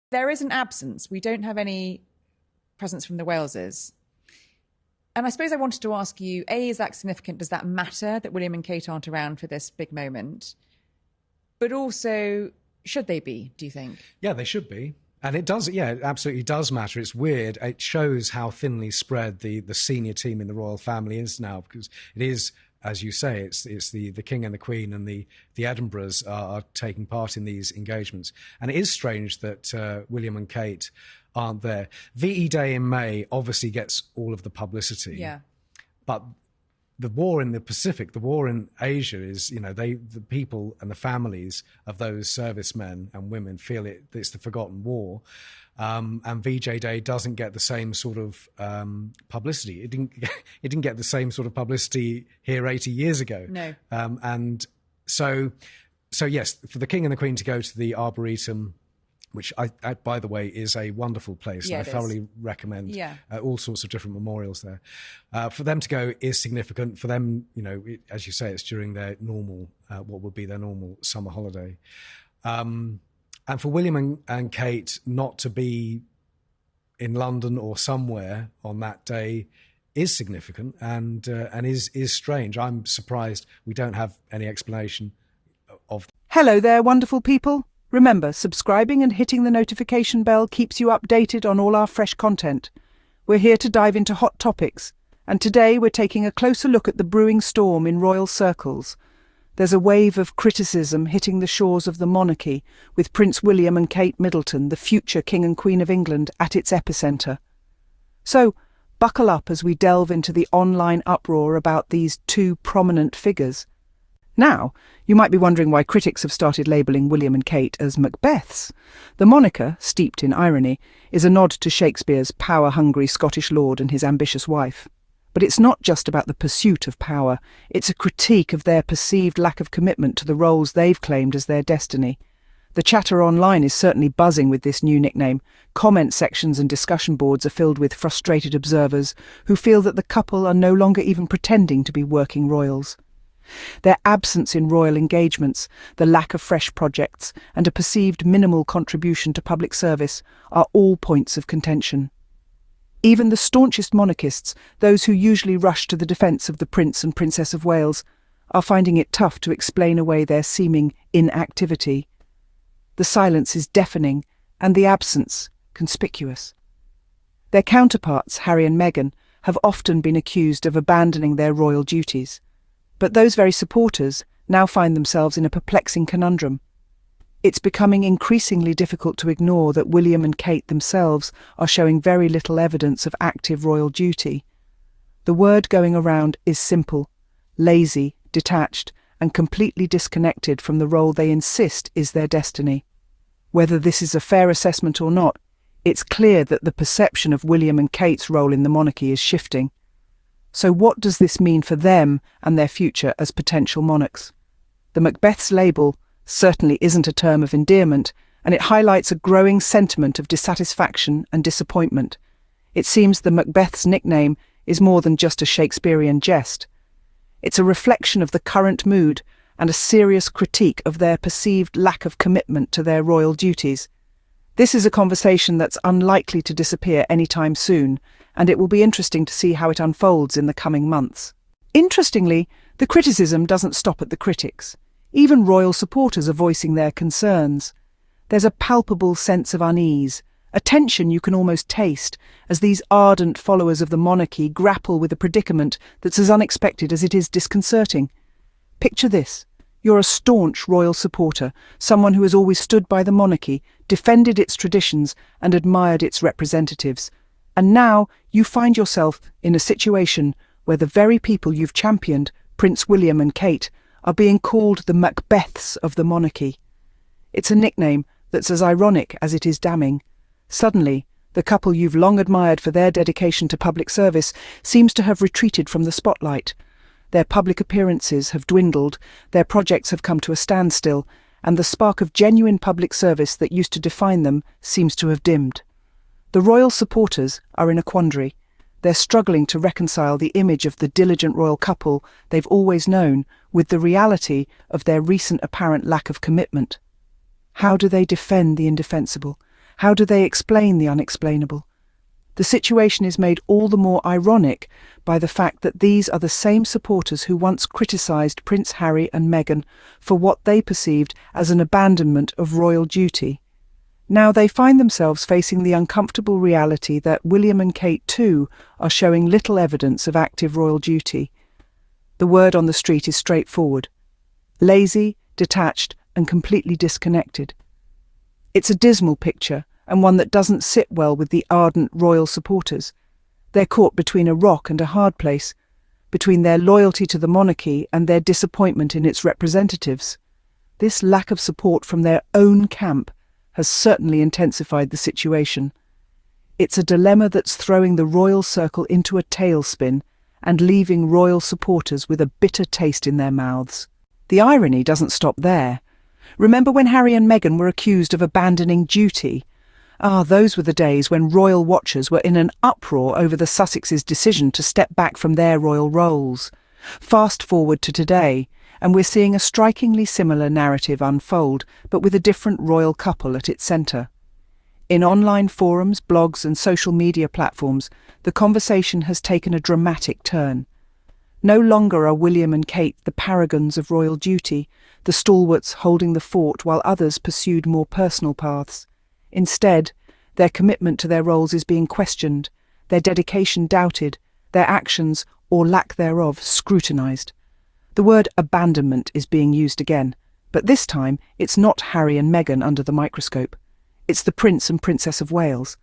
There is an absence. We don't have any presence from the Waleses. And I suppose I wanted to ask you, A, is that significant? Does that matter that William and Kate aren't around for this big moment? But also, should they be, do you think? Yeah, they should be. And it does, yeah, it absolutely does matter. It's weird. It shows how thinly spread the senior team in the royal family is now, because it is, as you say, it's the King and the Queen and the Edinburghs are taking part in these engagements. And it is strange that William and Kate aren't there. VE Day in May obviously gets all of the publicity. Yeah. But the war in the Pacific, the war in Asia is, the people and the families of those servicemen and women feel it's the forgotten war. And VJ Day doesn't get the same sort of publicity. It didn't get the same sort of publicity here 80 years ago. No. And so yes, for the King and the Queen to go to the Arboretum, which I by the way, is a wonderful place. Yeah, I thoroughly recommend. Yeah. All sorts of different memorials there. For them to go is significant. For them, as you say, it's during their normal, what would be their normal summer holiday. And for William and Kate not to be in London or somewhere on that day is significant and is strange. I'm surprised we don't have any explanation of. Hello there, wonderful people. Remember, subscribing and hitting the notification bell keeps you updated on all our fresh content. We're here to dive into hot topics, and today we're taking a closer look at the brewing storm in royal circles. There's a wave of criticism hitting the shores of the monarchy, with Prince William and Kate Middleton, the future King and Queen of England, at its epicentre. So, buckle up as we delve into the online uproar about these two prominent figures. Now, you might be wondering why critics have started labelling William and Kate as Macbeths. The moniker, steeped in irony, is a nod to Shakespeare's power-hungry Scottish lord and his ambitious wife. But it's not just about the pursuit of power, it's a critique of their perceived lack of commitment to the roles they've claimed as their destiny. The chatter online is certainly buzzing with this new nickname. Comment sections and discussion boards are filled with frustrated observers who feel that the couple are no longer even pretending to be working royals. Their absence in royal engagements, the lack of fresh projects, and a perceived minimal contribution to public service are all points of contention. Even the staunchest monarchists, those who usually rush to the defence of the Prince and Princess of Wales, are finding it tough to explain away their seeming inactivity. The silence is deafening, and the absence conspicuous. Their counterparts, Harry and Meghan, have often been accused of abandoning their royal duties. But those very supporters now find themselves in a perplexing conundrum. It's becoming increasingly difficult to ignore that William and Kate themselves are showing very little evidence of active royal duty. The word going around is simple: lazy, detached, and completely disconnected from the role they insist is their destiny. Whether this is a fair assessment or not, it's clear that the perception of William and Kate's role in the monarchy is shifting. So what does this mean for them and their future as potential monarchs? The Macbeths label certainly isn't a term of endearment, and it highlights a growing sentiment of dissatisfaction and disappointment. It seems the Macbeths nickname is more than just a Shakespearean jest. It's a reflection of the current mood and a serious critique of their perceived lack of commitment to their royal duties. This is a conversation that's unlikely to disappear anytime soon, and it will be interesting to see how it unfolds in the coming months. Interestingly, the criticism doesn't stop at the critics. Even royal supporters are voicing their concerns. There's a palpable sense of unease, a tension you can almost taste, as these ardent followers of the monarchy grapple with a predicament that's as unexpected as it is disconcerting. Picture this. You're a staunch royal supporter, someone who has always stood by the monarchy, defended its traditions, and admired its representatives. And now you find yourself in a situation where the very people you've championed, Prince William and Kate, are being called the Macbeths of the monarchy. It's a nickname that's as ironic as it is damning. Suddenly, the couple you've long admired for their dedication to public service seems to have retreated from the spotlight. Their public appearances have dwindled, their projects have come to a standstill, and the spark of genuine public service that used to define them seems to have dimmed. The royal supporters are in a quandary. They're struggling to reconcile the image of the diligent royal couple they've always known with the reality of their recent apparent lack of commitment. How do they defend the indefensible? How do they explain the unexplainable? The situation is made all the more ironic by the fact that these are the same supporters who once criticised Prince Harry and Meghan for what they perceived as an abandonment of royal duty. Now they find themselves facing the uncomfortable reality that William and Kate too are showing little evidence of active royal duty. The word on the street is straightforward: lazy, detached, and completely disconnected. It's a dismal picture, and one that doesn't sit well with the ardent royal supporters. They're caught between a rock and a hard place, between their loyalty to the monarchy and their disappointment in its representatives. This lack of support from their own camp has certainly intensified the situation. It's a dilemma that's throwing the royal circle into a tailspin and leaving royal supporters with a bitter taste in their mouths. The irony doesn't stop there. Remember when Harry and Meghan were accused of abandoning duty? Those were the days when royal watchers were in an uproar over the Sussexes' decision to step back from their royal roles. Fast forward to today, and we're seeing a strikingly similar narrative unfold, but with a different royal couple at its centre. In online forums, blogs, and social media platforms, the conversation has taken a dramatic turn. No longer are William and Kate the paragons of royal duty, the stalwarts holding the fort while others pursued more personal paths. Instead, their commitment to their roles is being questioned, their dedication doubted, their actions, or lack thereof, scrutinised. The word abandonment is being used again, but this time it's not Harry and Meghan under the microscope. It's the Prince and Princess of Wales.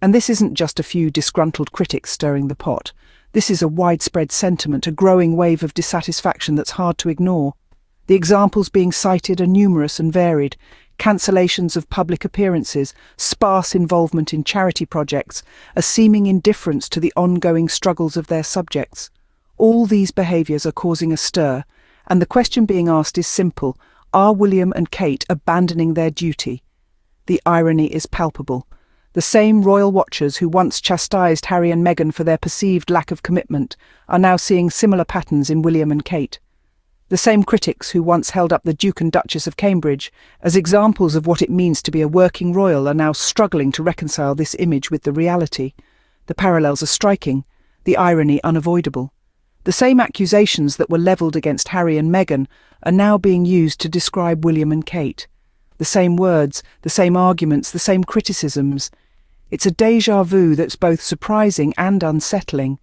And this isn't just a few disgruntled critics stirring the pot. This is a widespread sentiment, a growing wave of dissatisfaction that's hard to ignore. The examples being cited are numerous and varied: cancellations of public appearances, sparse involvement in charity projects, a seeming indifference to the ongoing struggles of their subjects. All these behaviours are causing a stir, and the question being asked is simple: are William and Kate abandoning their duty? The irony is palpable. The same royal watchers who once chastised Harry and Meghan for their perceived lack of commitment are now seeing similar patterns in William and Kate. The same critics who once held up the Duke and Duchess of Cambridge as examples of what it means to be a working royal are now struggling to reconcile this image with the reality. The parallels are striking, the irony unavoidable. The same accusations that were levelled against Harry and Meghan are now being used to describe William and Kate. The same words, the same arguments, the same criticisms. It's a déjà vu that's both surprising and unsettling.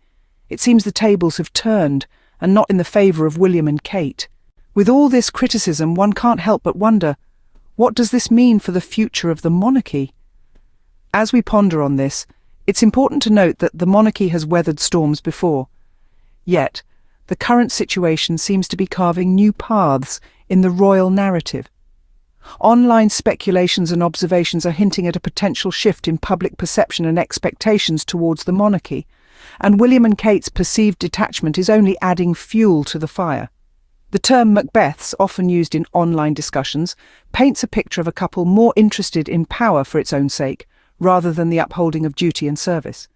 It seems the tables have turned, and not in the favour of William and Kate. With all this criticism, one can't help but wonder, what does this mean for the future of the monarchy? As we ponder on this, it's important to note that the monarchy has weathered storms before. Yet, the current situation seems to be carving new paths in the royal narrative. Online speculations and observations are hinting at a potential shift in public perception and expectations towards the monarchy, and William and Kate's perceived detachment is only adding fuel to the fire. The term Macbeths, often used in online discussions, paints a picture of a couple more interested in power for its own sake, rather than the upholding of duty and service.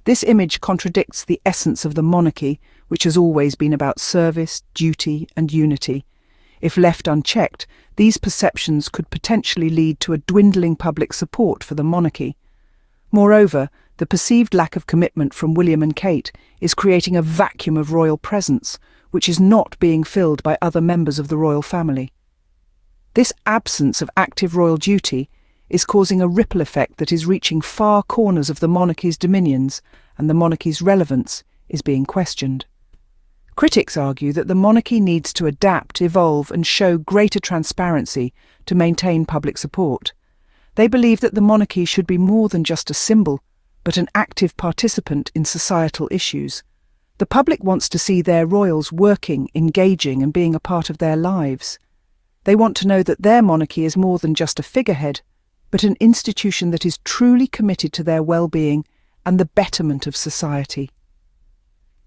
This image contradicts the essence of the monarchy, which has always been about service, duty, and unity. If left unchecked, these perceptions could potentially lead to a dwindling public support for the monarchy. Moreover, the perceived lack of commitment from William and Kate is creating a vacuum of royal presence, which is not being filled by other members of the royal family. This absence of active royal duty is causing a ripple effect that is reaching far corners of the monarchy's dominions, and the monarchy's relevance is being questioned. Critics argue that the monarchy needs to adapt, evolve, and show greater transparency to maintain public support. They believe that the monarchy should be more than just a symbol, but an active participant in societal issues. The public wants to see their royals working, engaging, and being a part of their lives. They want to know that their monarchy is more than just a figurehead, but an institution that is truly committed to their well-being and the betterment of society.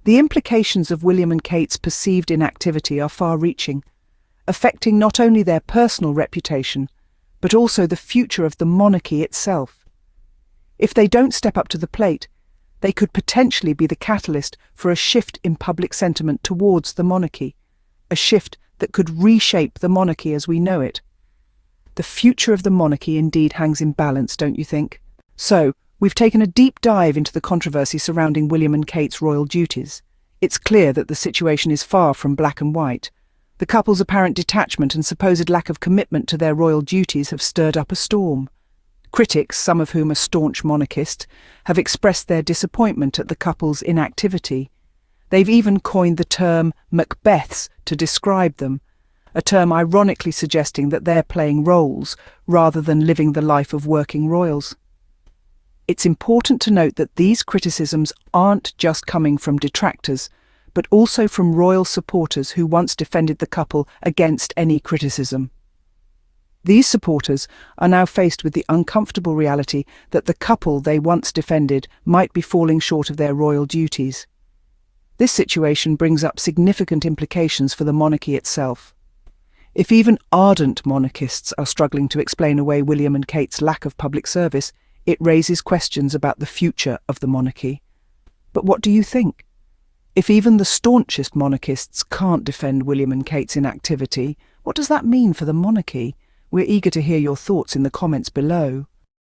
The implications of William and Kate's perceived inactivity are far-reaching, affecting not only their personal reputation, but also the future of the monarchy itself. If they don't step up to the plate, they could potentially be the catalyst for a shift in public sentiment towards the monarchy, a shift that could reshape the monarchy as we know it. The future of the monarchy indeed hangs in balance, don't you think? So, we've taken a deep dive into the controversy surrounding William and Kate's royal duties. It's clear that the situation is far from black and white. The couple's apparent detachment and supposed lack of commitment to their royal duties have stirred up a storm. Critics, some of whom are staunch monarchists, have expressed their disappointment at the couple's inactivity. They've even coined the term Macbeths to describe them, a term ironically suggesting that they're playing roles rather than living the life of working royals. It's important to note that these criticisms aren't just coming from detractors, but also from royal supporters who once defended the couple against any criticism. These supporters are now faced with the uncomfortable reality that the couple they once defended might be falling short of their royal duties. This situation brings up significant implications for the monarchy itself. If even ardent monarchists are struggling to explain away William and Kate's lack of public service, it raises questions about the future of the monarchy. But what do you think? If even the staunchest monarchists can't defend William and Kate's inactivity, what does that mean for the monarchy? We're eager to hear your thoughts in the comments below.